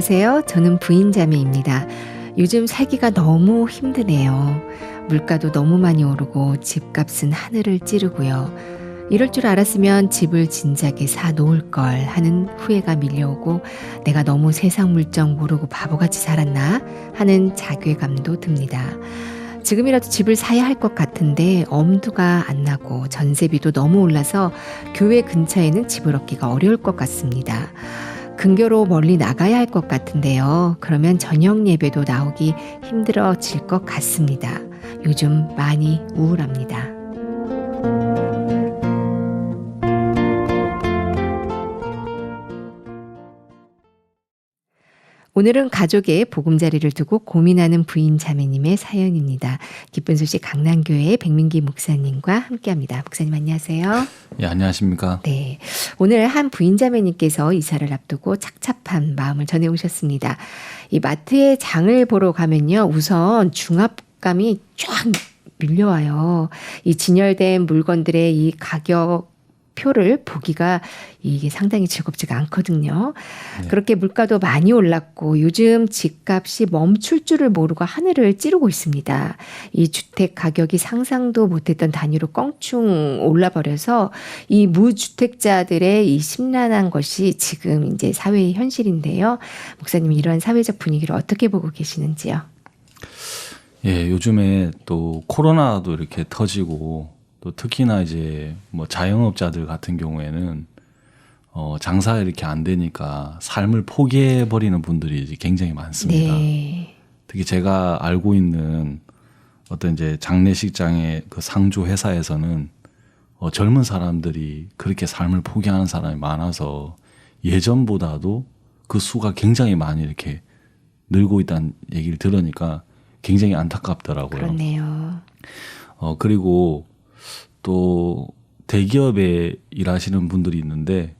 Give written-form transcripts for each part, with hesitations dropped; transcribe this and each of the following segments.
안녕하세요. 저는 부인자매입니다. 요즘 살기가 너무 힘드네요. 물가도 너무 많이 오르고 집값은 하늘을 찌르고요. 이럴 줄 알았으면 집을 진작에 사 놓을 걸 하는 후회가 밀려오고 내가 너무 세상 물정 모르고 바보같이 살았나 하는 자괴감도 듭니다. 지금이라도 집을 사야 할 것 같은데 엄두가 안 나고 전세비도 너무 올라서 교회 근처에는 집을 얻기가 어려울 것 같습니다. 근교로 멀리 나가야 할 것 같은데요. 그러면 저녁 예배도 나오기 힘들어질 것 같습니다. 요즘 많이 우울합니다. 오늘은 가족의 보금자리를 두고 고민하는 부인 자매님의 사연입니다. 기쁜 소식 강남교회 백민기 목사님과 함께합니다. 목사님 안녕하세요. 예, 안녕하십니까. 네, 오늘 한 부인 자매님께서 이사를 앞두고 착잡한 마음을 전해오셨습니다. 이 마트에 장을 보러 가면요, 우선 중압감이 쫙 밀려와요. 이 진열된 물건들의 이 가격 표를 보기가 이게 상당히 즐겁지가 않거든요. 네. 그렇게 물가도 많이 올랐고 요즘 집값이 멈출 줄을 모르고 하늘을 찌르고 있습니다. 이 주택 가격이 상상도 못했던 단위로 껑충 올라버려서 이 무주택자들의 이 심란한 것이 지금 이제 사회의 현실인데요. 목사님 이러한 사회적 분위기를 어떻게 보고 계시는지요? 예, 요즘에 또 코로나도 이렇게 터지고 또 특히나 이제 뭐 자영업자들 같은 경우에는 장사가 이렇게 안 되니까 삶을 포기해 버리는 분들이 이제 굉장히 많습니다. 네. 특히 제가 알고 있는 어떤 이제 장례식장의 그 상조 회사에서는 젊은 사람들이 그렇게 삶을 포기하는 사람이 많아서 예전보다도 그 수가 굉장히 많이 이렇게 늘고 있다는 얘기를 들으니까 굉장히 안타깝더라고요. 그렇네요. 그리고 또 대기업에 일하시는 분들이 있는데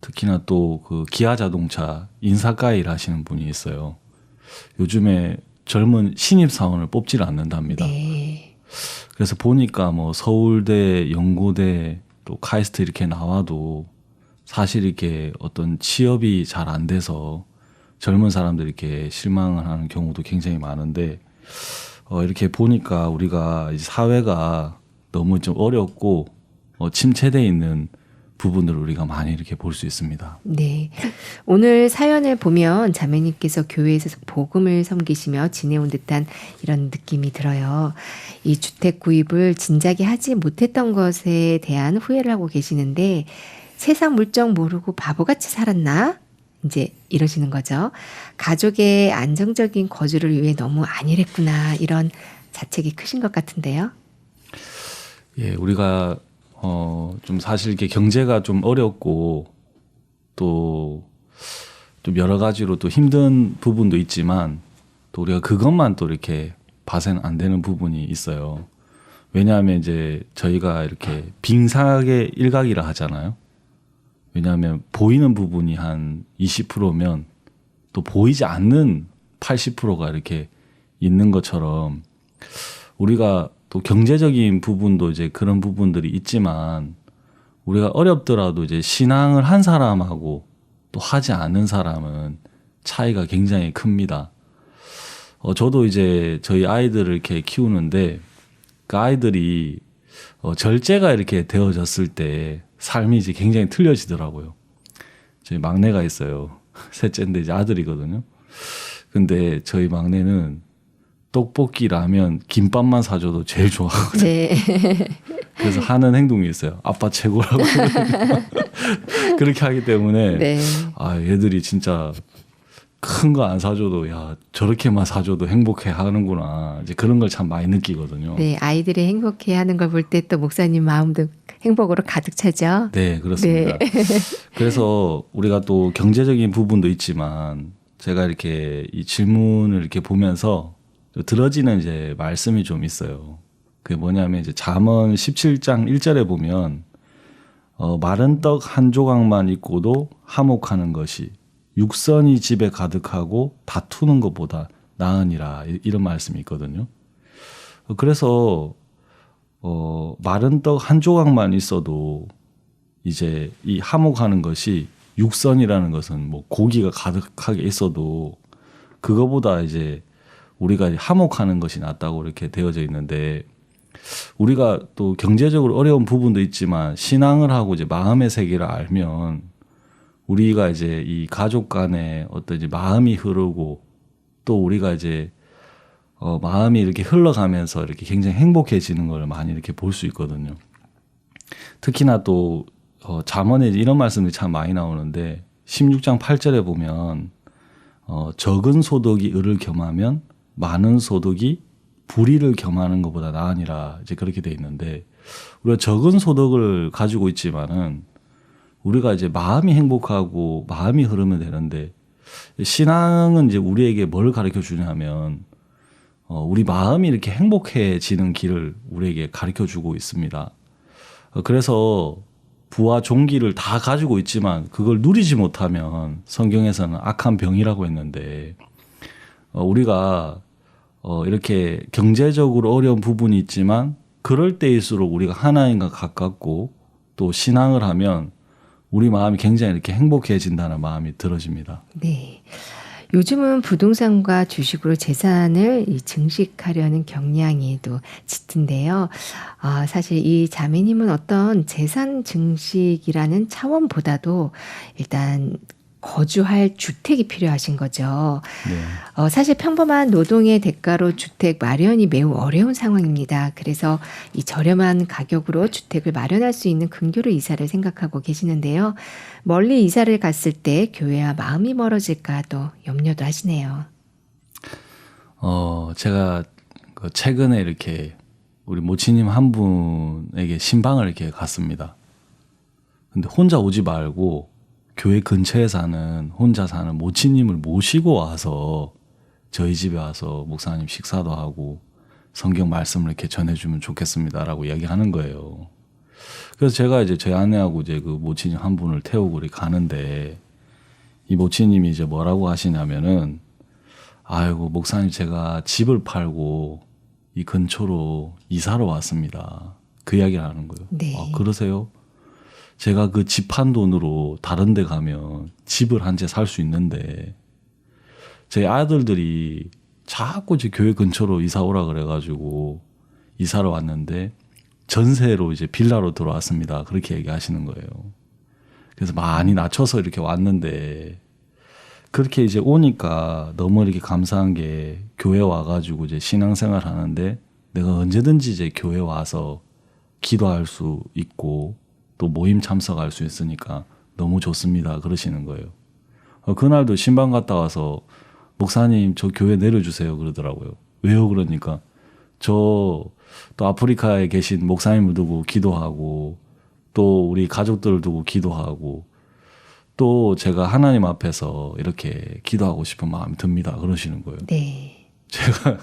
특히나 또 그 기아자동차 인사과에 일하시는 분이 있어요. 요즘에 젊은 신입사원을 뽑지를 않는답니다. 네. 그래서 보니까 뭐 서울대, 연고대, 또 카이스트 이렇게 나와도 사실 이렇게 어떤 취업이 잘 안 돼서 젊은 사람들이 이렇게 실망을 하는 경우도 굉장히 많은데 이렇게 보니까 우리가 이제 사회가 너무 좀 어렵고 침체되어 있는 부분들을 우리가 많이 이렇게 볼 수 있습니다. 네, 오늘 사연을 보면 자매님께서 교회에서 복음을 섬기시며 지내온 듯한 이런 느낌이 들어요. 이 주택 구입을 진작에 하지 못했던 것에 대한 후회를 하고 계시는데 세상 물정 모르고 바보같이 살았나? 이제 이러시는 거죠. 가족의 안정적인 거주를 위해 너무 안일했구나 이런 자책이 크신 것 같은데요. 예, 우리가 좀 사실 이렇게 경제가 좀 어렵고 또 좀 여러 가지로 또 힘든 부분도 있지만 또 우리가 그것만 또 이렇게 봐서는 안 되는 부분이 있어요. 왜냐하면 이제 저희가 이렇게 빙사의 일각이라 하잖아요. 왜냐하면 보이는 부분이 한 20%면 또 보이지 않는 80%가 이렇게 있는 것처럼 우리가 또 경제적인 부분도 이제 그런 부분들이 있지만 우리가 어렵더라도 이제 신앙을 한 사람하고 또 하지 않은 사람은 차이가 굉장히 큽니다. 저도 이제 저희 아이들을 이렇게 키우는데 그 아이들이 절제가 이렇게 되어졌을 때 삶이 이제 굉장히 틀려지더라고요. 저희 막내가 있어요. 셋째인데 이제 아들이거든요. 근데 저희 막내는 떡볶이, 라면, 김밥만 사줘도 제일 좋아하거든요. 네. 그래서 하는 행동이 있어요. 아빠 최고라고. 그렇게 하기 때문에 네. 얘들이 진짜 큰 거 안 사줘도 야 저렇게만 사줘도 행복해 하는구나. 이제 그런 걸 참 많이 느끼거든요. 네, 아이들이 행복해하는 걸 볼 때 또 목사님 마음도 행복으로 가득 차죠. 네, 그렇습니다. 네. 그래서 우리가 또 경제적인 부분도 있지만 제가 이렇게 이 질문을 이렇게 보면서 들어지는 이제 말씀이 좀 있어요. 그게 뭐냐면 이제 잠언 17장 1절에 보면 마른 떡 한 조각만 있고도 화목하는 것이 육선이 집에 가득하고 다투는 것보다 나으니라 이런 말씀이 있거든요. 그래서 마른 떡 한 조각만 있어도 이제 이 화목하는 것이 육선이라는 것은 뭐 고기가 가득하게 있어도 그거보다 이제 우리가 화목하는 것이 낫다고 이렇게 되어져 있는데 우리가 또 경제적으로 어려운 부분도 있지만 신앙을 하고 이제 마음의 세계를 알면 우리가 이제 이 가족 간에 어떤 이제 마음이 흐르고 또 우리가 이제 마음이 이렇게 흘러가면서 이렇게 굉장히 행복해지는 걸 많이 이렇게 볼 수 있거든요. 특히나 또 잠언에 이런 말씀이 참 많이 나오는데 16장 8절에 보면 적은 소득이 을을 겸하면 많은 소득이 불의를 겸하는 것보다 나으니라 이제 그렇게 돼 있는데 우리가 적은 소득을 가지고 있지만은 우리가 이제 마음이 행복하고 마음이 흐르면 되는데 신앙은 이제 우리에게 뭘 가르쳐 주냐면 우리 마음이 이렇게 행복해지는 길을 우리에게 가르쳐 주고 있습니다. 그래서 부와 종기를 다 가지고 있지만 그걸 누리지 못하면 성경에서는 악한 병이라고 했는데 우리가 이렇게 경제적으로 어려운 부분이 있지만 그럴 때일수록 우리가 하나님과 가깝고 또 신앙을 하면 우리 마음이 굉장히 이렇게 행복해진다는 마음이 들어집니다. 네. 요즘은 부동산과 주식으로 재산을 증식하려는 경향이 또 짙은데요. 사실 이 자매님은 어떤 재산 증식이라는 차원보다도 일단 거주할 주택이 필요하신 거죠. 네. 사실 평범한 노동의 대가로 주택 마련이 매우 어려운 상황입니다. 그래서 이 저렴한 가격으로 주택을 마련할 수 있는 근교로 이사를 생각하고 계시는데요. 멀리 이사를 갔을 때 교회와 마음이 멀어질까 또 염려도 하시네요. 제가 최근에 이렇게 우리 모치님 한 분에게 신방을 이렇게 갔습니다. 근데 혼자 오지 말고 교회 근처에 혼자 사는 모치님을 모시고 와서 저희 집에 와서 목사님 식사도 하고 성경 말씀을 이렇게 전해주면 좋겠습니다라고 이야기하는 거예요. 그래서 제가 이제 저희 아내하고 이제 그 모치님 한 분을 태우고 이렇게 가는데 이 모치님이 이제 뭐라고 하시냐면은 아이고 목사님 제가 집을 팔고 이 근처로 이사로 왔습니다. 그 이야기를 하는 거예요. 네. 그러세요? 제가 그 집 판 돈으로 다른 데 가면 집을 한 채 살 수 있는데 제 아들들이 자꾸 이제 교회 근처로 이사 오라 그래가지고 이사를 왔는데 전세로 이제 빌라로 들어왔습니다. 그렇게 얘기하시는 거예요. 그래서 많이 낮춰서 이렇게 왔는데 그렇게 이제 오니까 너무 이렇게 감사한 게 교회 와가지고 이제 신앙생활 하는데 내가 언제든지 이제 교회 와서 기도할 수 있고 또 모임 참석할 수 있으니까 너무 좋습니다. 그러시는 거예요. 그날도 신방 갔다 와서 목사님 저 교회 내려주세요 그러더라고요. 왜요? 그러니까 저 또 아프리카에 계신 목사님을 두고 기도하고 또 우리 가족들을 두고 기도하고 또 제가 하나님 앞에서 이렇게 기도하고 싶은 마음이 듭니다. 그러시는 거예요. 네. 제가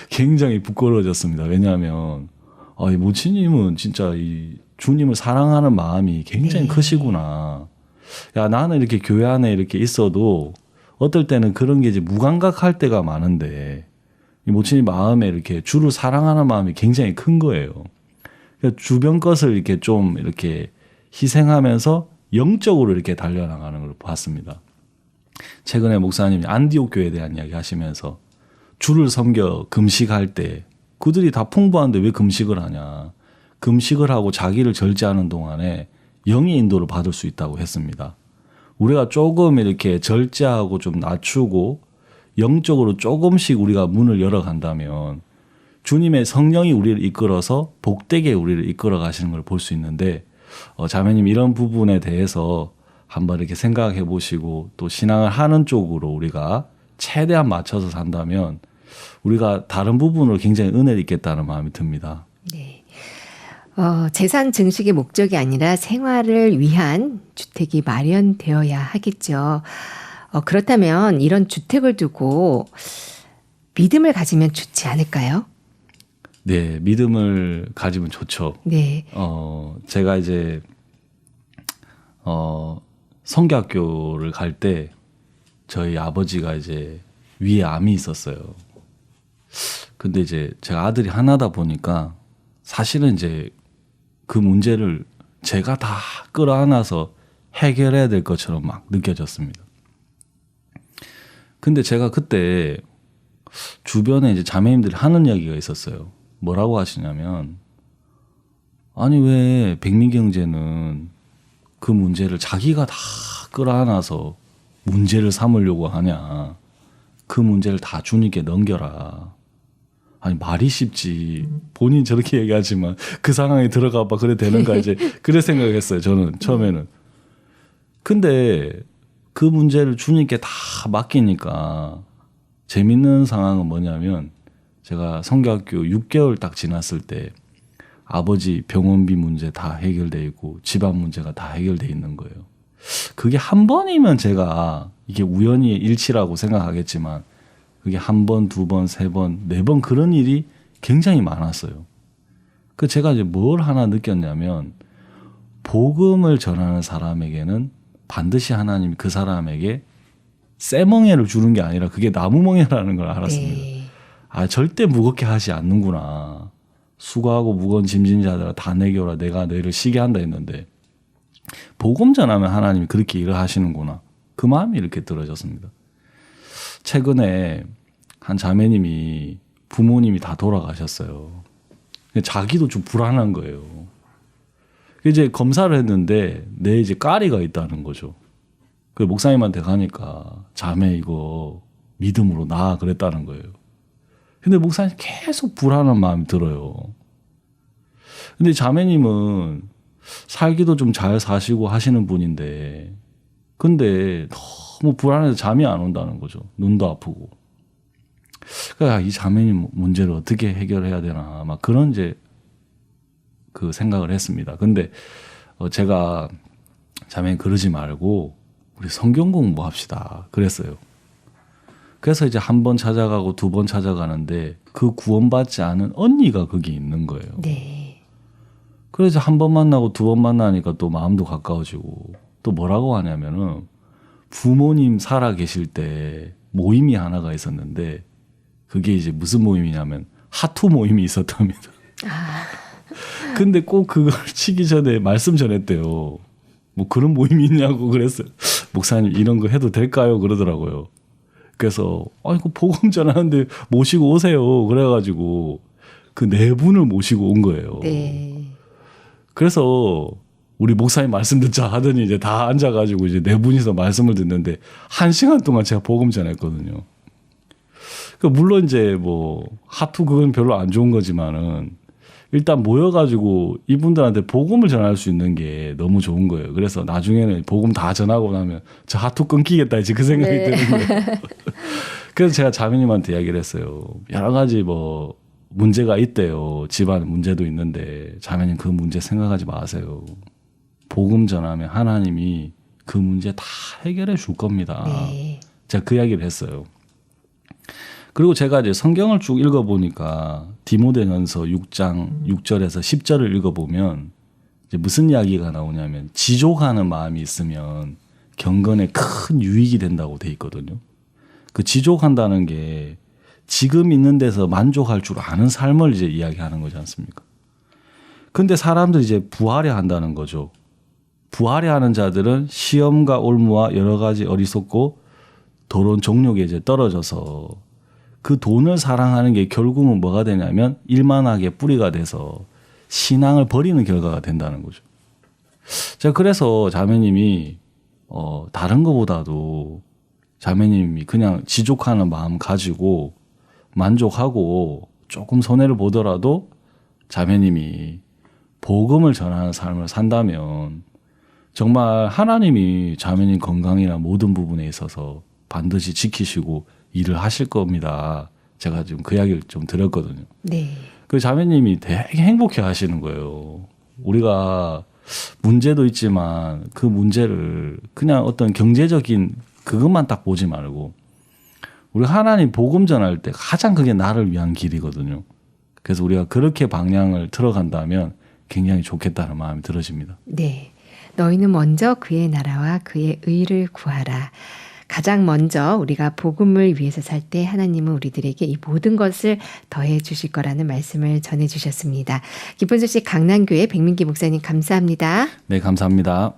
굉장히 부끄러워졌습니다. 왜냐하면 이 모치님은 진짜 이 주님을 사랑하는 마음이 굉장히 네. 크시구나. 야, 나는 이렇게 교회 안에 이렇게 있어도 어떨 때는 그런 게 이제 무감각할 때가 많은데 이 모친이 마음에 이렇게 주를 사랑하는 마음이 굉장히 큰 거예요. 그러니까 주변 것을 이렇게 좀 이렇게 희생하면서 영적으로 이렇게 달려나가는 걸 봤습니다. 최근에 목사님이 안디옥 교회에 대한 이야기 하시면서 주를 섬겨 금식할 때 그들이 다 풍부한데 왜 금식을 하냐. 금식을 하고 자기를 절제하는 동안에 영의 인도를 받을 수 있다고 했습니다. 우리가 조금 이렇게 절제하고 좀 낮추고 영적으로 조금씩 우리가 문을 열어간다면 주님의 성령이 우리를 이끌어서 복되게 우리를 이끌어 가시는 걸 볼 수 있는데 자매님 이런 부분에 대해서 한번 이렇게 생각해 보시고 또 신앙을 하는 쪽으로 우리가 최대한 맞춰서 산다면 우리가 다른 부분으로 굉장히 은혜를 있겠다는 마음이 듭니다. 네. 재산 증식의 목적이 아니라 생활을 위한 주택이 마련되어야 하겠죠. 그렇다면 이런 주택을 두고 믿음을 가지면 좋지 않을까요? 네, 믿음을 가지면 좋죠. 네. 제가 이제 성교학교를 갈 때 저희 아버지가 이제 위에 암이 있었어요. 근데 이제 제가 아들이 하나다 보니까 사실은 이제 그 문제를 제가 다 끌어안아서 해결해야 될 것처럼 막 느껴졌습니다. 근데 제가 그때 주변에 이제 자매님들이 하는 이야기가 있었어요. 뭐라고 하시냐면, 아니 왜 백민경제는 그 문제를 자기가 다 끌어안아서 문제를 삼으려고 하냐. 그 문제를 다 주님께 넘겨라. 아니 말이 쉽지. 본인 저렇게 얘기하지만 그 상황에 들어가 봐 그래 되는가 이제 그래 생각했어요. 저는 처음에는. 근데 그 문제를 주님께 다 맡기니까 재밌는 상황은 뭐냐면 제가 성교학교 6개월 딱 지났을 때 아버지 병원비 문제 다 해결돼 있고 집안 문제가 다 해결돼 있는 거예요. 그게 한 번이면 제가 이게 우연히 일치라고 생각하겠지만 그게 한 번, 두 번, 세 번, 네 번 그런 일이 굉장히 많았어요. 그 제가 이제 뭘 하나 느꼈냐면 복음을 전하는 사람에게는 반드시 하나님이 그 사람에게 쇠멍에를 주는 게 아니라 그게 나무멍에라는 걸 알았습니다. 네. 아 절대 무겁게 하지 않는구나. 수고하고 무거운 짐진 자들아 다 내게 오라 내가 너희를 쉬게 한다 했는데 복음 전하면 하나님이 그렇게 일을 하시는구나. 그 마음이 이렇게 들어졌습니다. 최근에 한 자매님이 부모님이 다 돌아가셨어요. 자기도 좀 불안한 거예요. 이제 검사를 했는데 내 이제 까리가 있다는 거죠. 그 목사님한테 가니까 자매 이거 믿음으로 나 그랬다는 거예요. 근데 목사님 계속 불안한 마음이 들어요. 근데 자매님은 살기도 좀 잘 사시고 하시는 분인데 근데 너무 불안해서 잠이 안 온다는 거죠. 눈도 아프고. 그러니까 이 자매님 문제를 어떻게 해결해야 되나 막 그런 이제 그 생각을 했습니다. 근데 제가 자매님 그러지 말고 우리 성경 공부합시다 그랬어요. 그래서 이제 한 번 찾아가고 두 번 찾아가는데 그 구원받지 않은 언니가 거기 있는 거예요. 네. 그래서 한 번 만나고 두 번 만나니까 또 마음도 가까워지고 또 뭐라고 하냐면은 부모님 살아 계실 때 모임이 하나가 있었는데 그게 이제 무슨 모임이냐면 하투 모임이 있었답니다. 근데 꼭 그걸 치기 전에 말씀 전했대요. 뭐 그런 모임이 있냐고 그랬어요. 목사님 이런 거 해도 될까요? 그러더라고요. 그래서 이거 복음 전하는데 모시고 오세요. 그래가지고 그 네 분을 모시고 온 거예요. 네. 그래서 우리 목사님 말씀 듣자 하더니 이제 다 앉아가지고 이제 네 분이서 말씀을 듣는데 1시간 동안 제가 복음 전했거든요. 물론 이제 뭐 하투 그건 별로 안 좋은 거지만은 일단 모여가지고 이분들한테 복음을 전할 수 있는 게 너무 좋은 거예요. 그래서 나중에는 복음 다 전하고 나면 저 하투 끊기겠다 이제 그 생각이 네. 드는 거예요. 그래서 제가 자매님한테 이야기를 했어요. 여러 가지 뭐 문제가 있대요. 집안 문제도 있는데 자매님 그 문제 생각하지 마세요. 복음 전하면 하나님이 그 문제 다 해결해 줄 겁니다. 네. 제가 그 이야기를 했어요. 그리고 제가 이제 성경을 쭉 읽어보니까 디모데전서 6장 6절에서 10절을 읽어보면 이제 무슨 이야기가 나오냐면 지족하는 마음이 있으면 경건에 큰 유익이 된다고 돼 있거든요. 그 지족한다는 게 지금 있는 데서 만족할 줄 아는 삶을 이제 이야기하는 거지 않습니까? 근데 사람들이 이제 부하려 한다는 거죠. 부하려 하는 자들은 시험과 올무와 여러 가지 어리석고 더러운 정욕에 이제 떨어져서 그 돈을 사랑하는 게 결국은 뭐가 되냐면 일만하게 뿌리가 돼서 신앙을 버리는 결과가 된다는 거죠. 제가 그래서 자매님이 다른 것보다도 자매님이 그냥 지족하는 마음 가지고 만족하고 조금 손해를 보더라도 자매님이 복음을 전하는 삶을 산다면 정말 하나님이 자매님 건강이나 모든 부분에 있어서 반드시 지키시고 일을 하실 겁니다. 제가 지금 그 이야기를 좀 드렸거든요. 네. 그 자매님이 되게 행복해 하시는 거예요. 우리가 문제도 있지만 그 문제를 그냥 어떤 경제적인 그것만 딱 보지 말고 우리 하나님 복음 전할 때 가장 그게 나를 위한 길이거든요. 그래서 우리가 그렇게 방향을 들어간다면 굉장히 좋겠다는 마음이 들어집니다. 네. 너희는 먼저 그의 나라와 그의 의를 구하라. 가장 먼저 우리가 복음을 위해서 살 때 하나님은 우리들에게 이 모든 것을 더해 주실 거라는 말씀을 전해 주셨습니다. 기쁜 소식 강남교회 백민기 목사님 감사합니다. 네, 감사합니다.